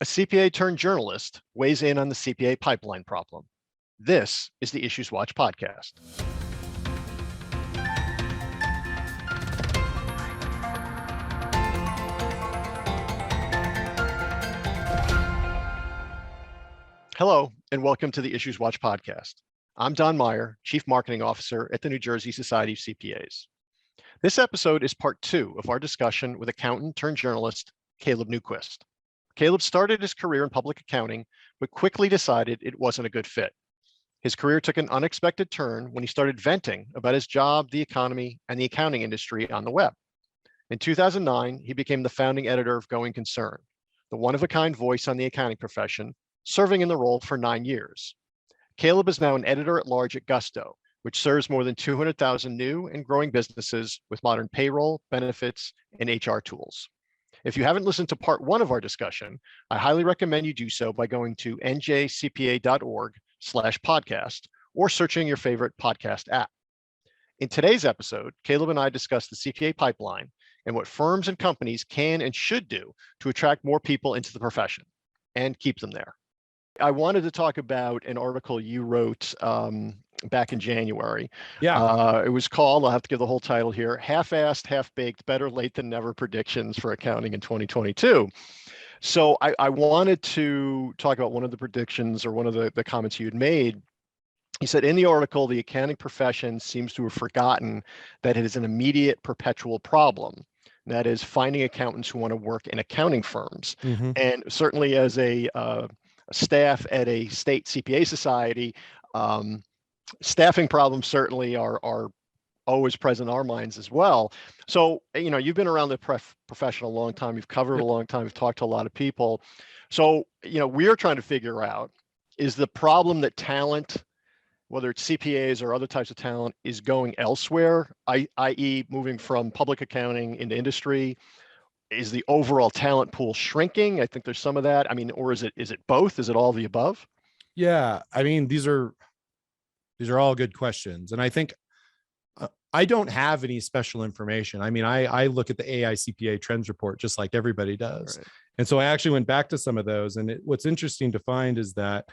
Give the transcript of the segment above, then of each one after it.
A CPA turned journalist weighs in on the CPA pipeline problem. This is the IssuesWatch podcast. Hello, and welcome to the IssuesWatch podcast. I'm Don Meyer, Chief Marketing Officer at the New Jersey Society of CPAs. This episode is part 2 of our discussion with accountant turned journalist Caleb Newquist. Caleb started his career in public accounting, but quickly decided it wasn't a good fit. His career took an unexpected turn when he started venting about his job, the economy, and the accounting industry on the web. In 2009, he became the founding editor of Going Concern, the one-of-a-kind voice on the accounting profession, serving in the role for 9 years. Caleb is now an editor-at-large at Gusto, which serves more than 200,000 new and growing businesses with modern payroll, benefits, and HR tools. If you haven't listened to part 1 of our discussion, I highly recommend you do so by going to njcpa.org/podcast or searching your favorite podcast app. In today's episode, Caleb and I discuss the CPA pipeline and what firms and companies can and should do to attract more people into the profession and keep them there. I wanted to talk about an article you wrote back in January. It was called, I'll have to give the whole title here, Half-Assed, Half-Baked, Better Late Than Never Predictions for Accounting in 2022. So I wanted to talk about one of the predictions or one of the comments you had made. He said, in the article, the accounting profession seems to have forgotten that it is an immediate perpetual problem. That is finding accountants who want to work in accounting firms. Mm-hmm. And certainly as a staff at a state CPA society, staffing problems certainly are always present in our minds as well. So, you've been around the profession a long time, you've covered a long time, you've talked to a lot of people. So, we're trying to figure out, is the problem that talent, whether it's CPAs or other types of talent, is going elsewhere, i.e. moving from public accounting into industry? Is the overall talent pool shrinking? I think there's some of that. Or is it both? Is it all of the above? Yeah, these are all good questions. And I think I don't have any special information. I look at the AICPA trends report just like everybody does. Right. And so I actually went back to some of those. And what's interesting to find is that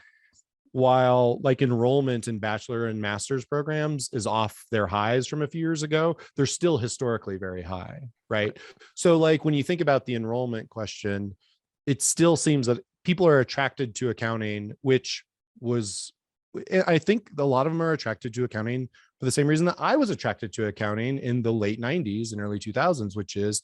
while like enrollment in bachelor and master's programs is off their highs from a few years ago, they're still historically very high, right? So like when you think about the enrollment question, it still seems that people are attracted to accounting, which was, I think a lot of them are attracted to accounting for the same reason that I was attracted to accounting in the late 90s and early 2000s, which is,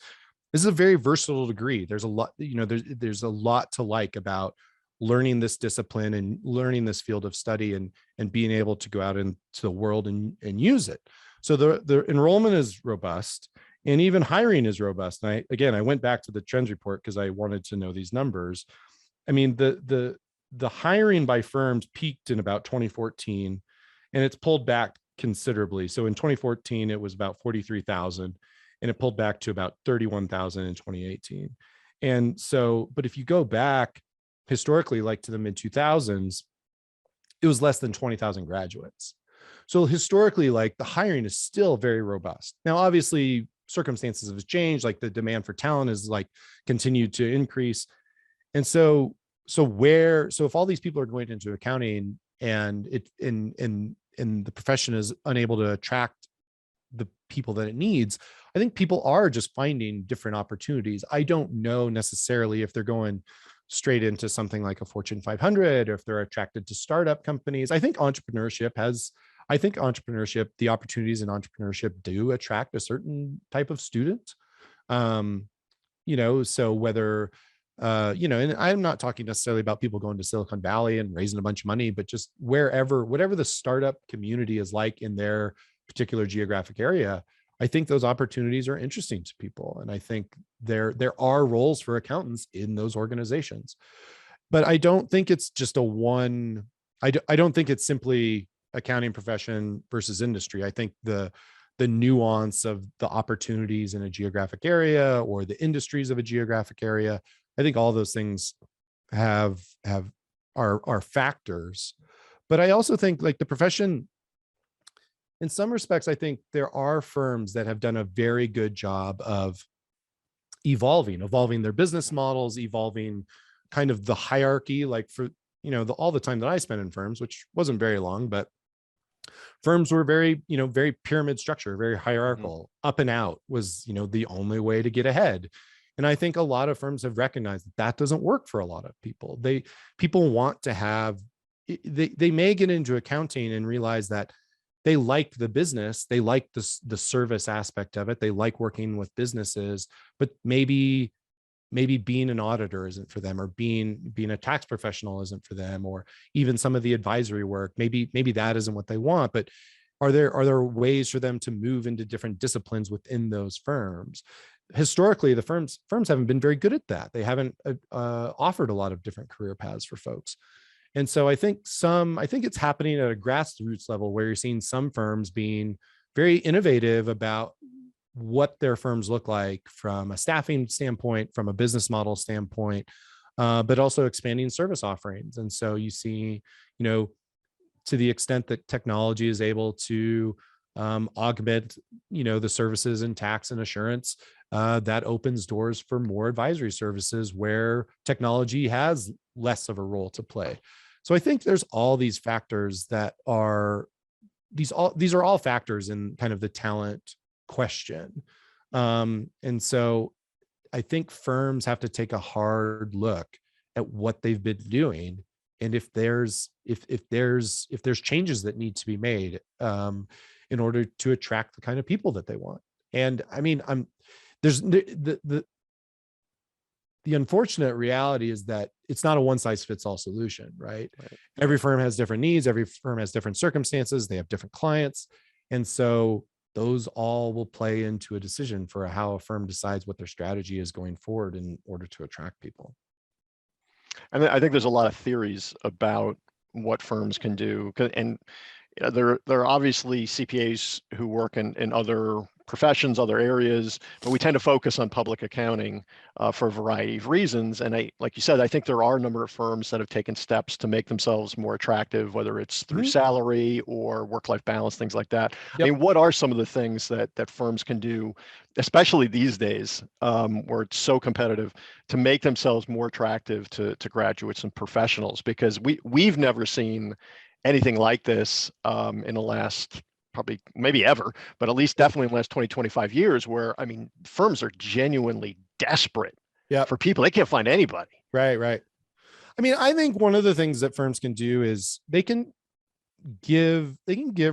this is a very versatile degree. There's a lot, there's a lot to like about learning this discipline and learning this field of study and being able to go out into the world and use it. So the enrollment is robust and even hiring is robust. And I went back to the trends report because I wanted to know these numbers. The hiring by firms peaked in about 2014 and it's pulled back considerably. So in 2014, it was about 43,000 and it pulled back to about 31,000 in 2018. And so, but if you go back historically, like to the mid 2000s, it was less than 20,000 graduates. So historically, like the hiring is still very robust. Now, obviously circumstances have changed, like the demand for talent is like continued to increase. And so if all these people are going into accounting and the profession is unable to attract the people that it needs, I think people are just finding different opportunities. I don't know necessarily if they're going straight into something like a Fortune 500 or if they're attracted to startup companies. I think the opportunities in entrepreneurship do attract a certain type of student. So whether, and I'm not talking necessarily about people going to Silicon Valley and raising a bunch of money, but just whatever the startup community is like in their particular geographic area, I think those opportunities are interesting to people. And I think there are roles for accountants in those organizations, but I don't think it's just I don't think it's simply accounting profession versus industry. I think the nuance of the opportunities in a geographic area or the industries of a geographic area, I think all those things are factors. But I also think like the profession, in some respects, I think there are firms that have done a very good job of evolving their business models, evolving kind of the hierarchy, like for, all the time that I spent in firms, which wasn't very long, but firms were very, very pyramid structure, very hierarchical. Up and out was, the only way to get ahead. And I think a lot of firms have recognized that that doesn't work for a lot of people. People want to have, they may get into accounting and realize that they like the business, they like the service aspect of it, they like working with businesses, but maybe being an auditor isn't for them, or being a tax professional isn't for them, or even some of the advisory work, maybe that isn't what they want. But are there ways for them to move into different disciplines within those firms? Historically, the firms haven't been very good at that. They haven't offered a lot of different career paths for folks. And so I think it's happening at a grassroots level, where you're seeing some firms being very innovative about what their firms look like from a staffing standpoint, from a business model standpoint, but also expanding service offerings. And so you see, to the extent that technology is able to augment, the services in tax and assurance, that opens doors for more advisory services where technology has less of a role to play. So I think there's all these factors that are, these are all factors in kind of the talent question. And so I think firms have to take a hard look at what they've been doing, and if there's changes that need to be made in order to attract the kind of people that they want. And I mean, there's the unfortunate reality is that it's not a one size fits all solution, right? Every firm has different needs. Every firm has different circumstances. They have different clients. And so those all will play into a decision for how a firm decides what their strategy is going forward in order to attract people. And I think there's a lot of theories about what firms can do. And there are obviously CPAs who work in other professions, other areas, but we tend to focus on public accounting for a variety of reasons. And like you said, I think there are a number of firms that have taken steps to make themselves more attractive, whether it's through salary or work-life balance, things like that. Yep. I mean, what are some of the things that firms can do, especially these days, where it's so competitive, to make themselves more attractive to graduates and professionals? Because we've never seen anything like this in the last probably maybe ever, but at least definitely in the last 20, 25 years, where, I mean, firms are genuinely desperate for people. They can't find anybody. Right. I mean, I think one of the things that firms can do is they can give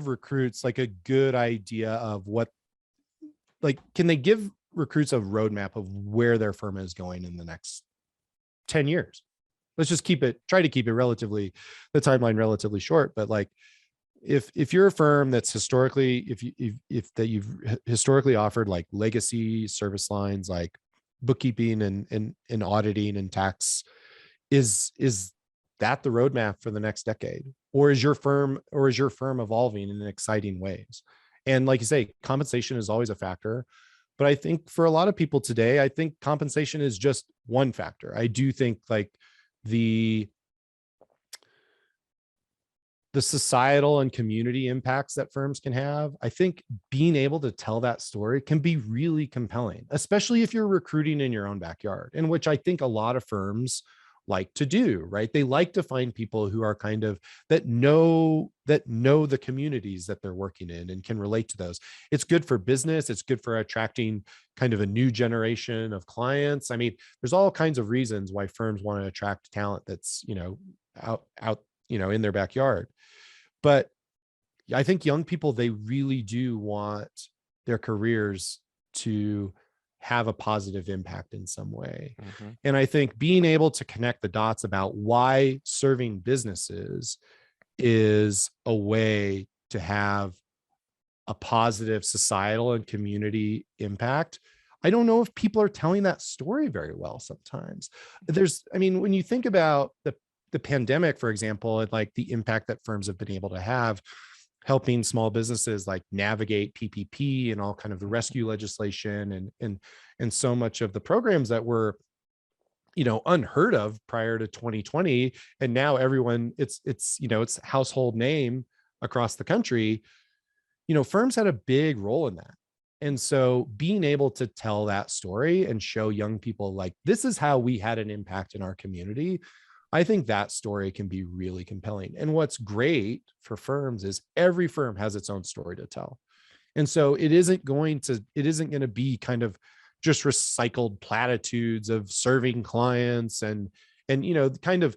recruits like a good idea of what, like, can they give recruits a roadmap of where their firm is going in the next 10 years? Let's just try to keep it the timeline relatively short, but like, if you're a firm that's historically, if you've historically offered like legacy service lines like bookkeeping and auditing and tax, is that the roadmap for the next decade? Or is your firm evolving in exciting ways? And like you say, compensation is always a factor. But I think for a lot of people today, I think compensation is just one factor. I do think like the societal and community impacts that firms can have, I think being able to tell that story can be really compelling, especially if you're recruiting in your own backyard, in which I think a lot of firms like to do, right? They like to find people who are kind of that know the communities that they're working in and can relate to those. It's good for business. It's good for attracting kind of a new generation of clients. I mean, there's all kinds of reasons why firms want to attract talent that's, out, in their backyard. But I think young people, they really do want their careers to have a positive impact in some way. And I think being able to connect the dots about why serving businesses is a way to have a positive societal and community impact, I don't know if people are telling that story very well sometimes. When you think about the pandemic, for example, and like the impact that firms have been able to have helping small businesses like navigate PPP and all kind of the rescue legislation and so much of the programs that were, unheard of prior to 2020. And now everyone, it's household name across the country. Firms had a big role in that. And so being able to tell that story and show young people like, this is how we had an impact in our community, I think that story can be really compelling. And what's great for firms is every firm has its own story to tell. And so it isn't going to be kind of just recycled platitudes of serving clients and kind of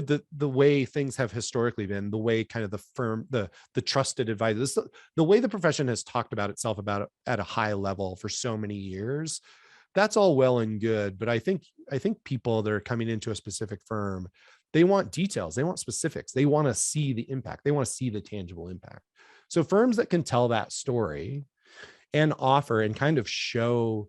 the way things have historically been, the way kind of the firm, the trusted advisors, the way the profession has talked about itself about at a high level for so many years. That's all well and good, but I think people that are coming into a specific firm, they want details, they want specifics, they want to see the impact, they want to see the tangible impact. So firms that can tell that story and offer and kind of show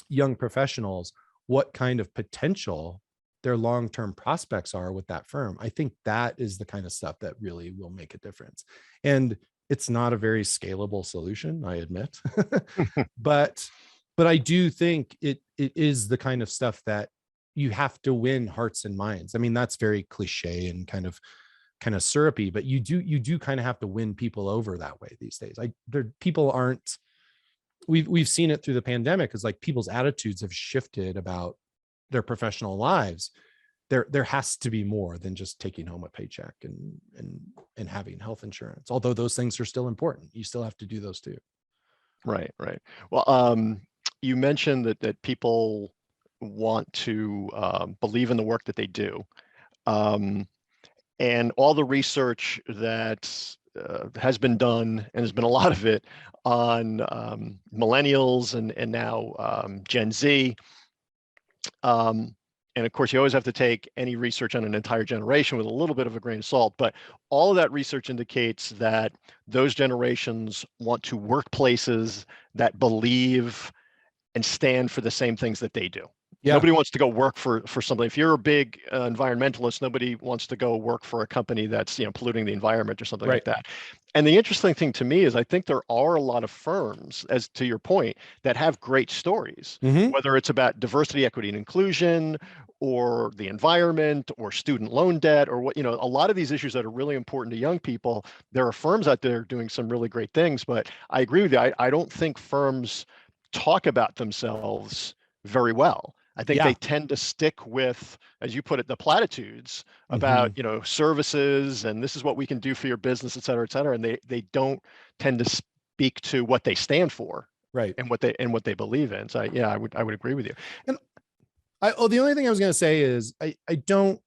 young professionals what kind of potential their long-term prospects are with that firm, I think that is the kind of stuff that really will make a difference. And it's not a very scalable solution, I admit, but I do think it is the kind of stuff that you have to win hearts and minds. I mean, that's very cliche and kind of syrupy, but you do kind of have to win people over that way these days. People aren't, we've seen it through the pandemic, is like people's attitudes have shifted about their professional lives. There has to be more than just taking home a paycheck and having health insurance, although those things are still important. You still have to do those too. Right. Well, you mentioned that people want to believe in the work that they do. And all the research that has been done, and there's been a lot of it on millennials and now Gen Z. And of course, you always have to take any research on an entire generation with a little bit of a grain of salt, but all of that research indicates that those generations want to work places that believe and stand for the same things that they do. Yeah. Nobody wants to go work for something. If you're a big environmentalist, nobody wants to go work for a company that's polluting the environment or something like that. And the interesting thing to me is I think there are a lot of firms, as to your point, that have great stories, whether it's about diversity, equity, and inclusion, or the environment, or student loan debt, or what, a lot of these issues that are really important to young people. There are firms out there doing some really great things, but I agree with you. I don't think firms talk about themselves very well. I think they tend to stick with, as you put it, the platitudes about, services, and this is what we can do for your business, et cetera, and they don't tend to speak to what they stand for, right, and what they believe in. So I would agree with you. And the only thing I was going to say is I don't,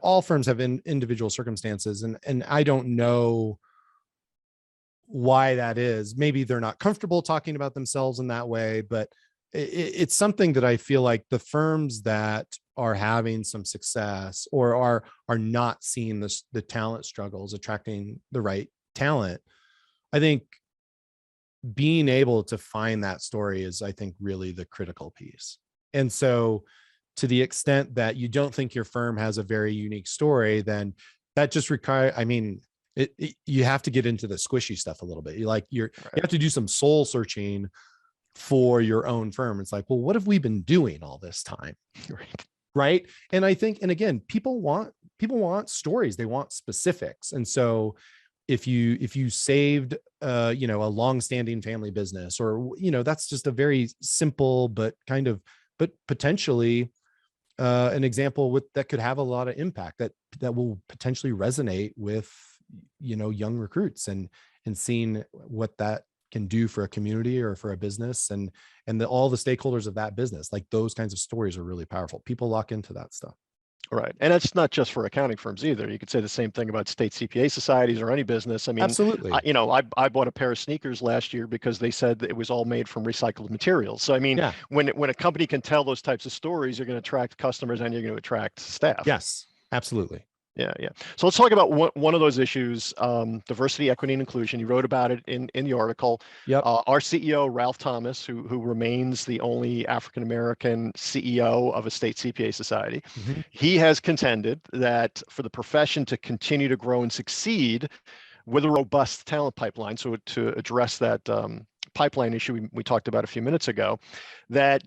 all firms have individual circumstances, and I don't know why that is. Maybe they're not comfortable talking about themselves in that way, but it's something that I feel like the firms that are having some success or are not seeing the talent struggles, attracting the right talent, I think being able to find that story is, I think, really the critical piece. And so to the extent that you don't think your firm has a very unique story, then that just requires, you have to get into the squishy stuff a little bit. You have to do some soul searching for your own firm. It's like, well, what have we been doing all this time? Right. And I think, and again, people want stories, they want specifics. And so if you saved a long-standing family business, or that's just a very simple but potentially an example that could have a lot of impact, that will potentially resonate with young recruits, and seeing what that can do for a community or for a business, and all the stakeholders of that business. Like, those kinds of stories are really powerful. People lock into that stuff. Right. And it's not just for accounting firms either. You could say the same thing about state CPA societies or any business. I mean, absolutely. I bought a pair of sneakers last year because they said that it was all made from recycled materials. So, I mean, when a company can tell those types of stories, you're going to attract customers and you're going to attract staff. Yes, absolutely. Yeah. So let's talk about one of those issues, diversity, equity, and inclusion. You wrote about it in the article. Yep. Our CEO, Ralph Thomas, who remains the only African-American CEO of a state CPA society, he has contended that for the profession to continue to grow and succeed with a robust talent pipeline, so to address that pipeline issue we talked about a few minutes ago, that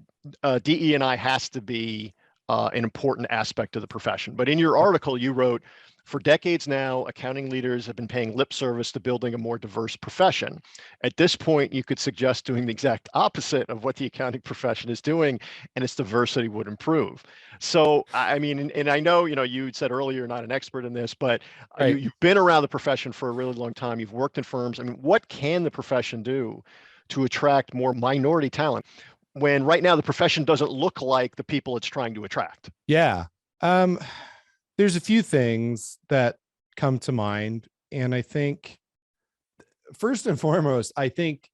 DE&I has to be an important aspect of the profession. But in your article, you wrote, for decades now, accounting leaders have been paying lip service to building a more diverse profession. At this point, you could suggest doing the exact opposite of what the accounting profession is doing, and its diversity would improve. So, I mean, and I know, you said earlier you're not an expert in this, but Right. you've been around the profession for a really long time. You've worked in firms. I mean, what can the profession do to attract more minority talent when right now the profession doesn't look like the people it's trying to attract? Yeah. There's a few things that come to mind. And I think first and foremost, I think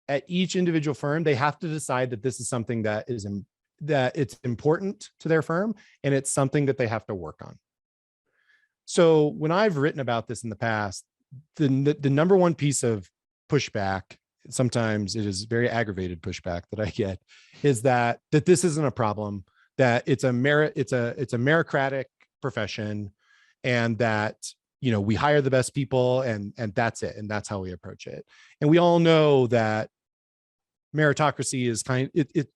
at each individual firm, they have to decide that this is something that it's important to their firm, and it's something that they have to work on. So when I've written about this in the past, the number one piece of pushback, sometimes it is very aggravated pushback that I get, is that this isn't a problem, that it's a meritocratic profession, and that we hire the best people, and that's it, and that's how we approach it. And we all know that meritocracy is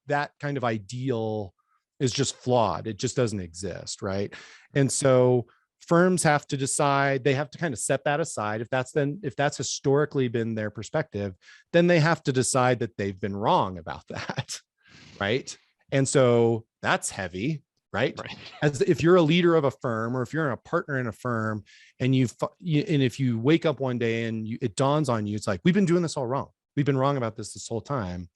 that kind of ideal is just flawed. It just doesn't exist, right? And so firms have to decide, they have to kind of set that aside. If that's historically been their perspective, then they have to decide that they've been wrong about that, right? And so that's heavy, right? As if you're a leader of a firm, or if you're a partner in a firm, and if you wake up one day and it dawns on you, it's like, we've been doing this all wrong. We've been wrong about this whole time.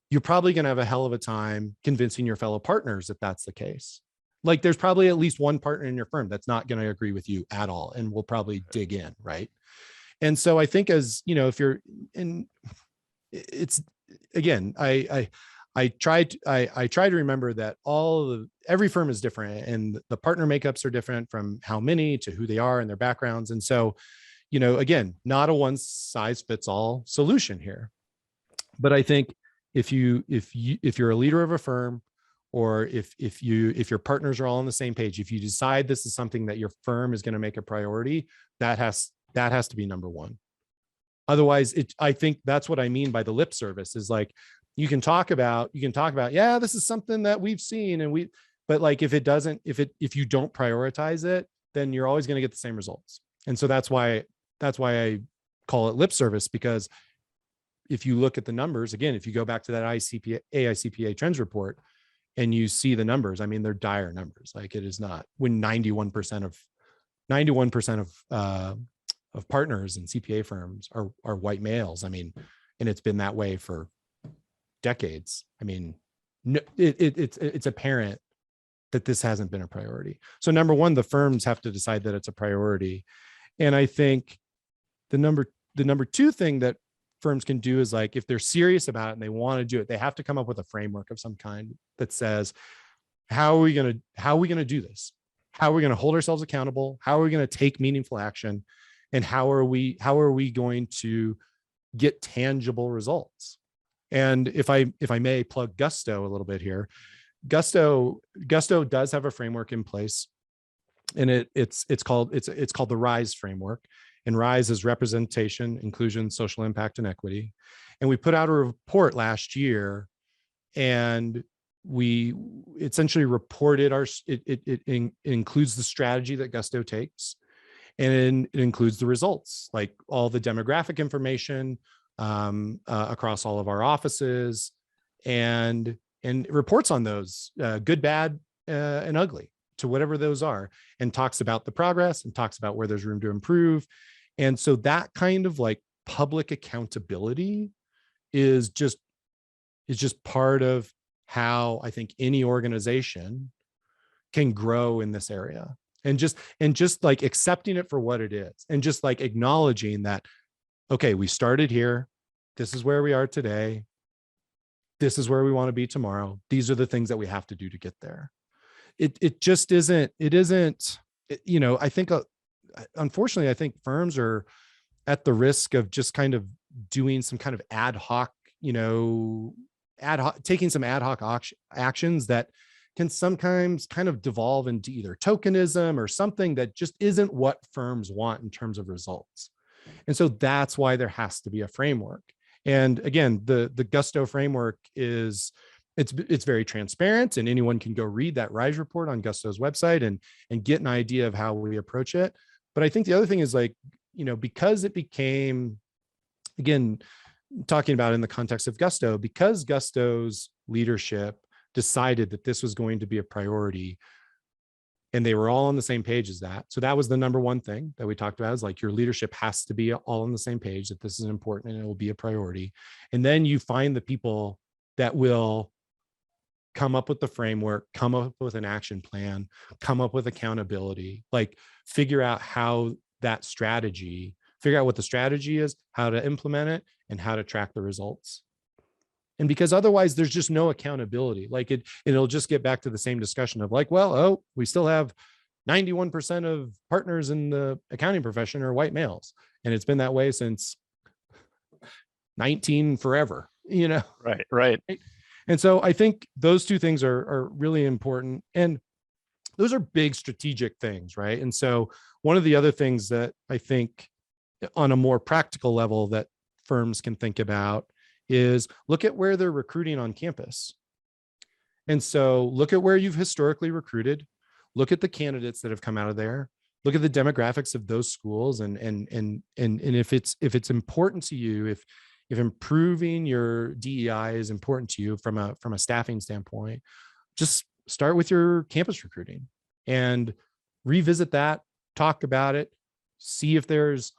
You're probably going to have a hell of a time convincing your fellow partners that that's the case. Like, there's probably at least one partner in your firm that's not going to agree with you at all, and will probably dig in, right? And so I think, as if you're in, it's, again, I try to remember that every firm is different, and the partner makeups are different from how many to who they are and their backgrounds. And so, again, not a one size fits all solution here. But I think if you're a leader of a firm, or if your partners are all on the same page, if you decide this is something that your firm is going to make a priority, that has to be number one. Otherwise, I think that's what I mean by the lip service, is like, you can talk about, yeah, this is something that we've seen, but like, if you don't prioritize it, then you're always going to get the same results. And so that's why I call it lip service, because if you look at the numbers, again, if you go back to that AICPA trends report and you see the numbers, I mean, they're dire numbers. Like, it is not, when 91% of partners in CPA firms are white males. I mean, and it's been that way for decades. I mean, no, it's apparent that this hasn't been a priority. So number one, the firms have to decide that it's a priority. And I think the number two thing that firms can do is, like, if they're serious about it and they want to do it, they have to come up with a framework of some kind that says, how are we going to do this? How are we going to hold ourselves accountable? How are we going to take meaningful action? And how are we going to get tangible results? And if I may plug Gusto a little bit here, Gusto does have a framework in place, and it's called the RISE framework. And RISE is representation, inclusion, social impact, and equity. And we put out a report last year, and we essentially reported it includes the strategy that Gusto takes, and it includes the results, like all the demographic information across all of our offices, and reports on those, good, bad, and ugly, to whatever those are, and talks about the progress and talks about where there's room to improve. And so that kind of like public accountability is just part of how I think any organization can grow in this area, and just like accepting it for what it is, and just like acknowledging that, okay, we started here, this is where we are today, this is where we want to be tomorrow, these are the things that we have to do to get there. It just isn't, I think, unfortunately, I think firms are at the risk of just kind of doing some kind of ad hoc, taking some ad hoc actions that can sometimes kind of devolve into either tokenism or something that just isn't what firms want in terms of results. And so that's why there has to be a framework. And again, the Gusto framework is it's very transparent, and anyone can go read that RISE report on Gusto's website and get an idea of how we approach it. But I think the other thing is, like, because it became, again, talking about in the context of Gusto, because Gusto's leadership decided that this was going to be a priority, and they were all on the same page as that. So that was the number one thing that we talked about, is like, your leadership has to be all on the same page that this is important and it will be a priority. And then you find the people that will come up with the framework, come up with an action plan, come up with accountability, like figure out how that strategy, figure out what the strategy is, how to implement it, and how to track the results. And because otherwise there's just no accountability. Like it'll just get back to the same discussion of like, well, oh, we still have 91% of partners in the accounting profession are white males. And it's been that way since 19 forever, Right. And so I think those two things are really important. And those are big strategic things, right? And so one of the other things that I think on a more practical level that firms can think about is look at where they're recruiting on campus. And so look at where you've historically recruited, look at the candidates that have come out of there, look at the demographics of those schools, and if it's important to you, if improving your DEI is important to you from a staffing standpoint, just start with your campus recruiting and revisit that, talk about it, see if there's,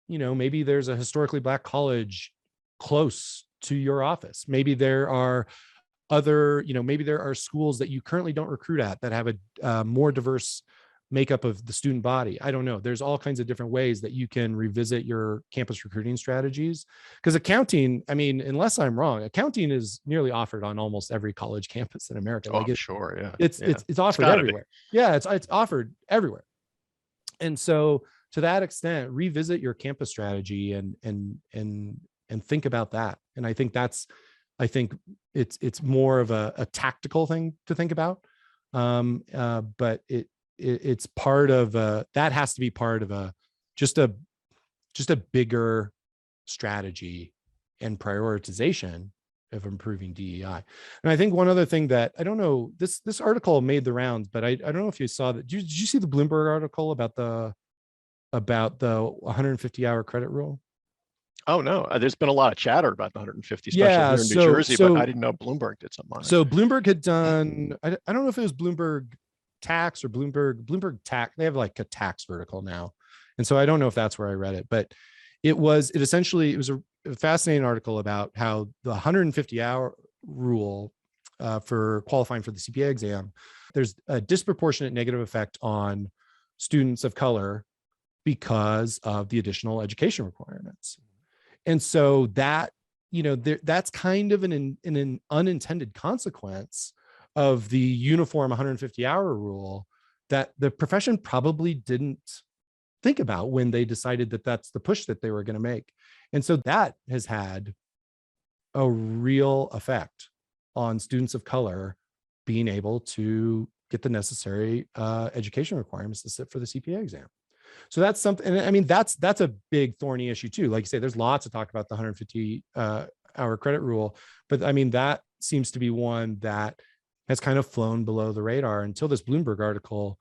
maybe there's a historically Black college close to your office. Maybe there are other, maybe there are schools that you currently don't recruit at that have a more diverse makeup of the student body. I don't know. There's all kinds of different ways that you can revisit your campus recruiting strategies. Because accounting, I mean, unless I'm wrong, accounting is nearly offered on almost every college campus in America. Oh, like sure. Yeah. It's offered everywhere. Yeah, it's offered everywhere. And so to that extent, revisit your campus strategy and think about that. And I think it's more of a tactical thing to think about. But it's part of that has to be part of just a bigger strategy and prioritization of improving DEI. And I think one other thing that I don't know, this article made the rounds, but I don't know if you saw that. Did you see the Bloomberg article about the 150-hour credit rule? Oh no, there's been a lot of chatter about the 150, especially here in New Jersey, but I didn't know Bloomberg did something on it. So Bloomberg had done, I don't know if it was Bloomberg Tax or Bloomberg Tax. They have like a tax vertical now. And so I don't know if that's where I read it, but it was a fascinating article about how the 150-hour rule for qualifying for the CPA exam, there's a disproportionate negative effect on students of color because of the additional education requirements. And so that, that's kind of an unintended consequence of the uniform 150-hour rule that the profession probably didn't think about when they decided that that's the push that they were going to make. And so that has had a real effect on students of color being able to get the necessary education requirements to sit for the CPA exam. So that's something, and I mean, that's a big thorny issue too. Like you say, there's lots of talk about the 150-hour credit rule, but I mean, that seems to be one that has kind of flown below the radar until this Bloomberg article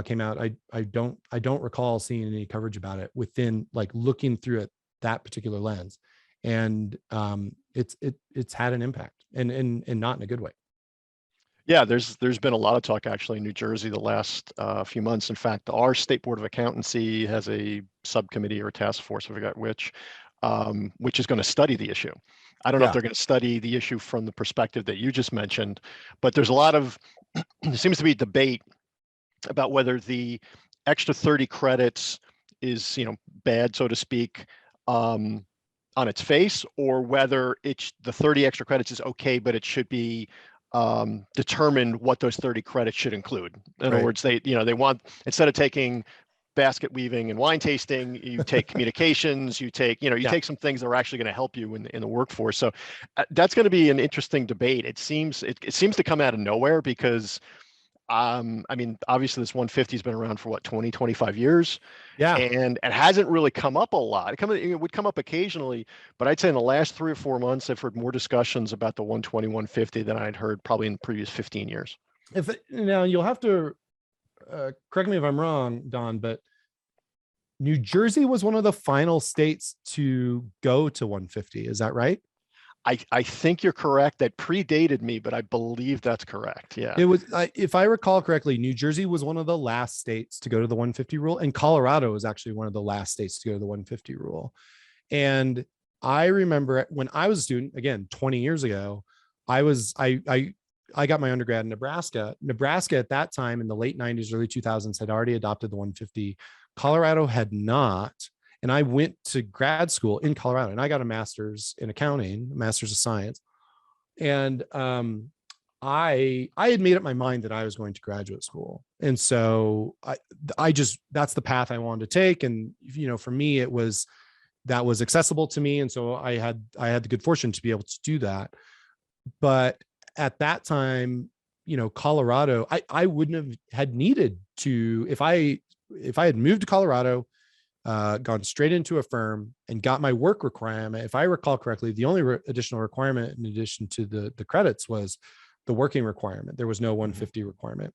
came out. I don't recall seeing any coverage about it within, like, looking through it that particular lens, and it's had an impact, and not in a good way. Yeah, there's been a lot of talk actually in New Jersey the last few months. In fact, our State Board of Accountancy has a subcommittee or a task force, I forgot which is going to study the issue. I don't know if they're going to study the issue from the perspective that you just mentioned, but there's a lot of, there seems to be debate about whether the extra 30 credits is, bad, so to speak, on its face, or whether the 30 extra credits is okay, but it should be determined what those 30 credits should include. In other words, they want, instead of taking basket weaving and wine tasting, you take communications, you take some things that are actually going to help you in the workforce. So that's going to be an interesting debate. It seems to come out of nowhere, because I mean, obviously this 150 has been around for what, 20, 25 years, Yeah. and it hasn't really come up a lot. It would come up occasionally, but I'd say in the last 3 or 4 months, I've heard more discussions about the 120, 150 than I'd heard probably in the previous 15 years. Now you'll have to correct me if I'm wrong, Don, but New Jersey was one of the final states to go to 150. Is that right? I think you're correct. That predated me, but I believe that's correct. Yeah. It was, if I recall correctly, New Jersey was one of the last states to go to the 150 rule, and Colorado was actually one of the last states to go to the 150 rule. And I remember when I was a student, again, 20 years ago, I got my undergrad in Nebraska. Nebraska at that time in the late 90s, early 2000s had already adopted the 150. Colorado had not. And I went to grad school in Colorado, and I got a master's in accounting, a master's of science. And I had made up my mind that I was going to graduate school. And so I just, that's the path I wanted to take. And, for me, that was accessible to me. And so I had the good fortune to be able to do that. But at that time, Colorado, I wouldn't have had needed to, if I had moved to Colorado, gone straight into a firm and got my work requirement. If I recall correctly, the only additional requirement in addition to the credits was the working requirement. There was no 150 requirement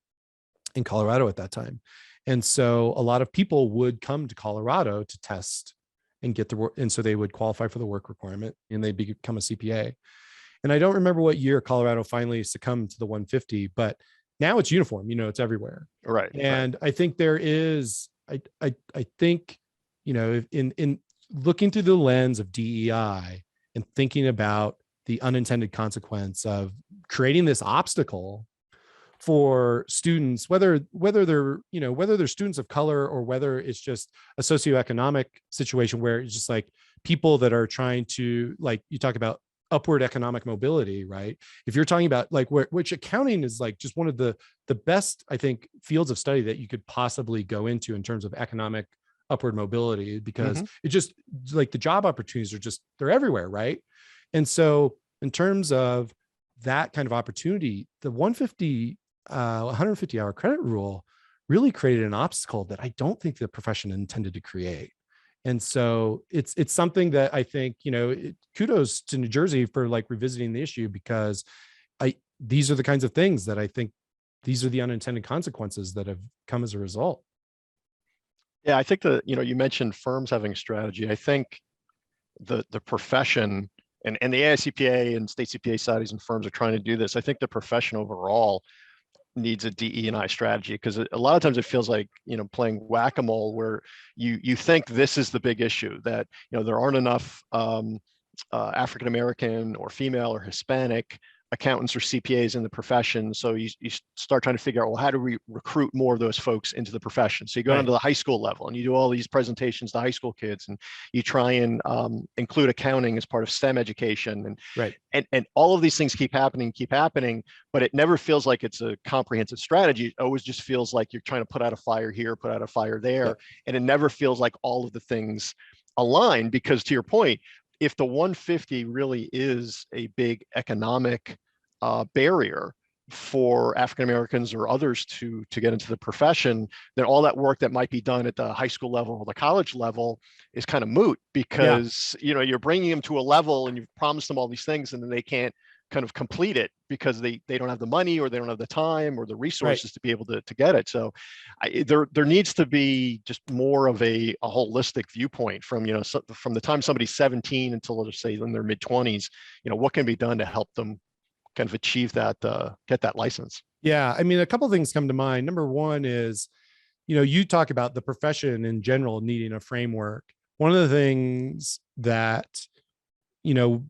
in Colorado at that time. And so a lot of people would come to Colorado to test and get the work. And so they would qualify for the work requirement and they'd become a CPA. And I don't remember what year Colorado finally succumbed to the 150, but now it's uniform, it's everywhere. Right. And I think there is, I think, in looking through the lens of DEI and thinking about the unintended consequence of creating this obstacle for students, whether they're students of color or whether it's just a socioeconomic situation where it's just like people that are trying to, like you talk about upward economic mobility, right? If you're talking about which accounting is like just one of the best, I think, fields of study that you could possibly go into in terms of economic upward mobility, because it just like the job opportunities are just, they're everywhere. Right. And so in terms of that kind of opportunity, the 150 hour credit rule really created an obstacle that I don't think the profession intended to create. And so it's something that I think, kudos to New Jersey for like revisiting the issue, because these are the kinds of things that I think these are the unintended consequences that have come as a result. Yeah, I think you mentioned firms having a strategy. I think the profession and the AICPA and state CPA societies and firms are trying to do this. I think the profession overall needs a DE&I strategy, because a lot of times it feels like, playing whack-a-mole, where you think this is the big issue, that, there aren't enough African-American or female or Hispanic accountants or CPAs in the profession. So you start trying to figure out, well, how do we recruit more of those folks into the profession? So you go down to the high school level and you do all these presentations to high school kids, and you try and include accounting as part of STEM education, and all of these things keep happening, but it never feels like it's a comprehensive strategy. It always just feels like you're trying to put out a fire here, put out a fire there, and it never feels like all of the things align. Because to your point, if the 150 really is a big economic barrier for African Americans or others to get into the profession, then all that work that might be done at the high school level or the college level is kind of moot, because you're bringing them to a level and you've promised them all these things, and then they can't kind of complete it because they don't have the money or they don't have the time or the resources to be able to get it. So there needs to be just more of a holistic viewpoint from from the time somebody's 17 until, let's say, in their mid-20s, what can be done to help them kind of achieve that, get that license. Yeah. I mean, a couple of things come to mind. Number one is, you talk about the profession in general needing a framework. One of the things that,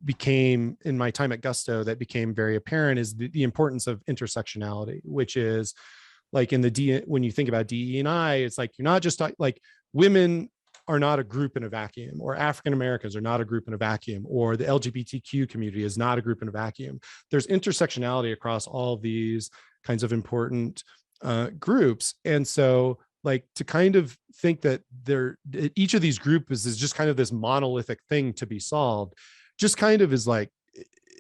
became in my time at Gusto that became very apparent is the importance of intersectionality, which is like when you think about DE&I, it's like, you're not just like women are not a group in a vacuum, or African Americans are not a group in a vacuum, or the LGBTQ community is not a group in a vacuum. There's intersectionality across all of these kinds of important groups. And so like to kind of think that each of these groups is just kind of this monolithic thing to be solved, just kind of is like,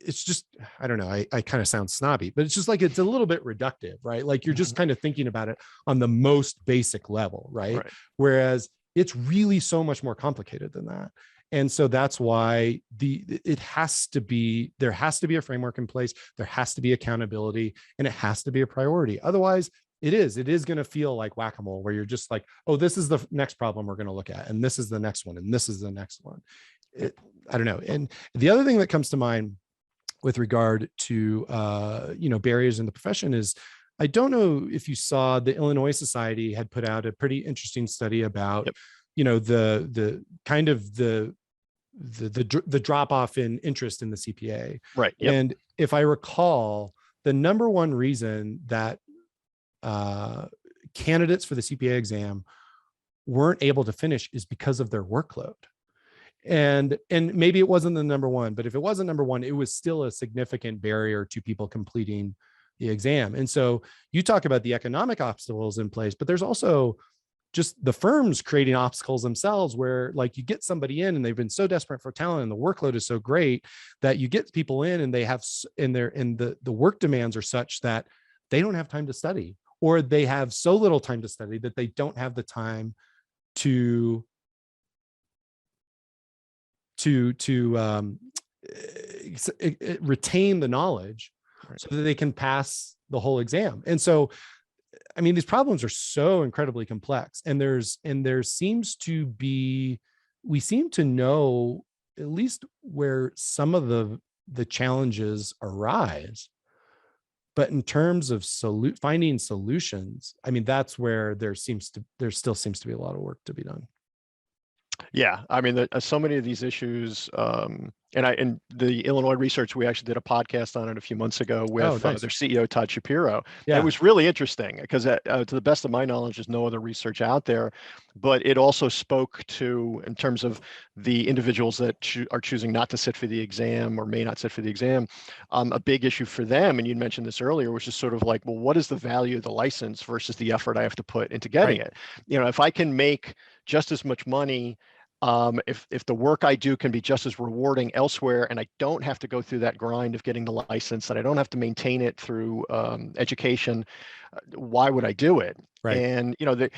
it's just, I don't know, I kind of sound snobby, but it's just like, it's a little bit reductive, right? Like you're just kind of thinking about it on the most basic level, right? Whereas it's really so much more complicated than that. And so that's why there has to be a framework in place. There has to be accountability, and it has to be a priority. Otherwise, it is going to feel like whack-a-mole, where you're just like, oh, this is the next problem we're going to look at, and this is the next one, and this is the next one. I don't know. And the other thing that comes to mind with regard to barriers in the profession is, I don't know if you saw, the Illinois Society had put out a pretty interesting study about the kind of the drop off in interest in the CPA. Right. Yep. And if I recall, the number one reason that candidates for the CPA exam weren't able to finish is because of their workload. And maybe it wasn't the number one, but if it wasn't number one, it was still a significant barrier to people completing the exam. And so you talk about the economic obstacles in place, but there's also just the firms creating obstacles themselves, where like you get somebody in and they've been so desperate for talent and the workload is so great that you get people in and they have the work demands are such that they don't have time to study, or they have so little time to study that they don't have the time to retain the knowledge so that they can pass the whole exam. And so, I mean, these problems are so incredibly complex, and there seems to be, we seem to know at least where some of the challenges arise. But in terms of finding solutions, I mean, that's where there still seems to be a lot of work to be done. Yeah, I mean, so many of these issues, and the Illinois research, we actually did a podcast on it a few months ago with their CEO, Todd Shapiro. Yeah. It was really interesting because to the best of my knowledge, there's no other research out there, but it also spoke to, in terms of the individuals that are choosing not to sit for the exam or may not sit for the exam, a big issue for them, and you mentioned this earlier, was just sort of like, well, what is the value of the license versus the effort I have to put into getting it? If I can make just as much money, if the work I do can be just as rewarding elsewhere, and I don't have to go through that grind of getting the license, and I don't have to maintain it through education, why would I do it? Right. And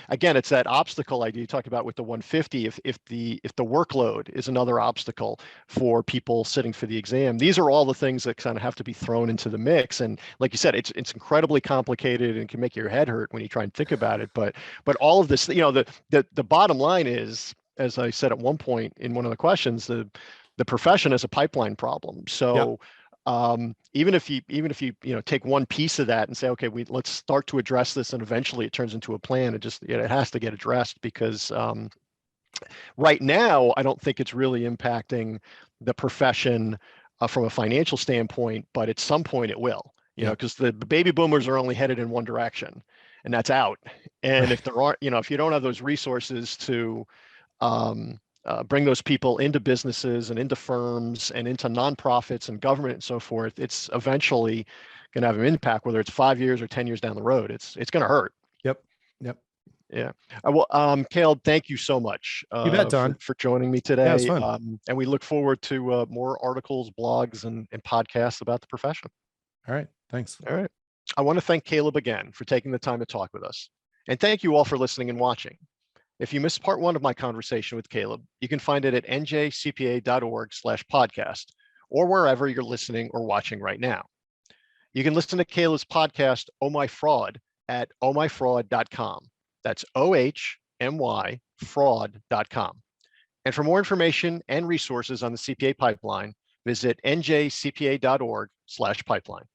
again, it's that obstacle idea you talked about with the 150. If the workload is another obstacle for people sitting for the exam, these are all the things that kind of have to be thrown into the mix. And like you said, it's incredibly complicated and can make your head hurt when you try and think about it. But all of this, the bottom line is, as I said at one point in one of the questions, the profession is a pipeline problem. So even if you take one piece of that and say, okay, let's start to address this, and eventually it turns into a plan. It has to get addressed, because right now I don't think it's really impacting the profession from a financial standpoint, but at some point it will. Because the baby boomers are only headed in one direction, and that's out. And if there aren't, if you don't have those resources to bring those people into businesses and into firms and into nonprofits and government and so forth, it's eventually going to have an impact, whether it's 5 years or 10 years down the road. It's going to hurt. Yep. Yeah. Well, Caleb, thank you so much you bet, Don. for joining me today. Yeah, it was fun. And we look forward to more articles, blogs, and podcasts about the profession. All right. Thanks. All right. I want to thank Caleb again for taking the time to talk with us. And thank you all for listening and watching. If you missed part one of my conversation with Caleb, you can find it at njcpa.org/podcast, or wherever you're listening or watching right now. You can listen to Caleb's podcast, Oh My Fraud, at ohmyfraud.com. That's OHMY fraud.com. And for more information and resources on the CPA pipeline, visit njcpa.org/pipeline.